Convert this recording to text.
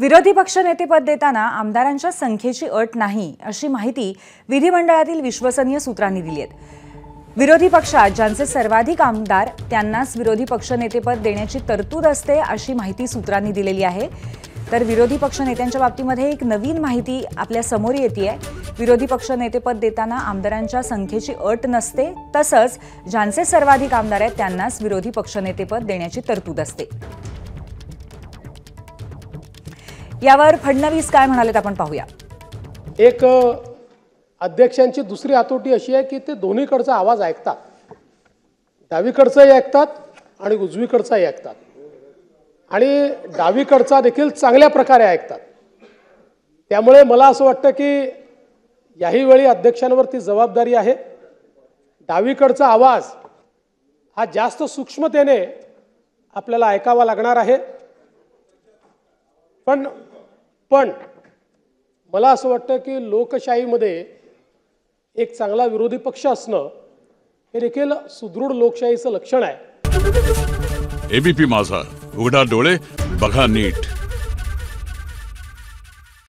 विरोधी पक्षनेतेपद देताना आमदारांच्या संख्येची अट नाही अशी माहिती विधिमंडळातील विश्वसनीय सूत्रांनी दिली आहे। विरोधी पक्षात ज्यांचे सर्वाधिक आमदार त्यांनाच विरोधी पक्षनेतेपद देण्याची तरतूद असते अशी माहिती सूत्रांनी दिलेली आहे। तर विरोधी पक्षनेत्यांच्या बाबतीमध्ये एक नवीन माहिती आपल्या समोर येतेय। विरोधी पक्षनेतेपद देताना आमदारांच्या संख्येची अट नसते, तसंच ज्यांचे सर्वाधिक आमदार आहेत त्यांनाच विरोधी पक्षनेतेपद देण्याची तरतूद असते। यावर फडणवीस काय म्हणालेत आपण पाहूया। एक अध्यक्षांची दुसरी आतोटी अशी आहे की ते दोन्हीकडचा आवाज ऐकतात, डावीकडचाही ऐकतात आणि उजवीकडचाही ऐकतात आणि डावीकडचा देखील चांगल्या प्रकारे ऐकतात। त्यामुळे मला असं वाटतं की याही वेळी अध्यक्षांवरती जबाबदारी आहे। डावीकडचा आवाज हा जास्त सूक्ष्मतेने आपल्याला ऐकावा लागणार आहे। पण मला असं वाटतं की लोकशाहीमध्ये एक चांगला विरोधी पक्ष असणं हे देखील सुदृढ लोकशाहीचं लक्षण आहे। एबीपी माझा, उघडा डोळे बघा नीट।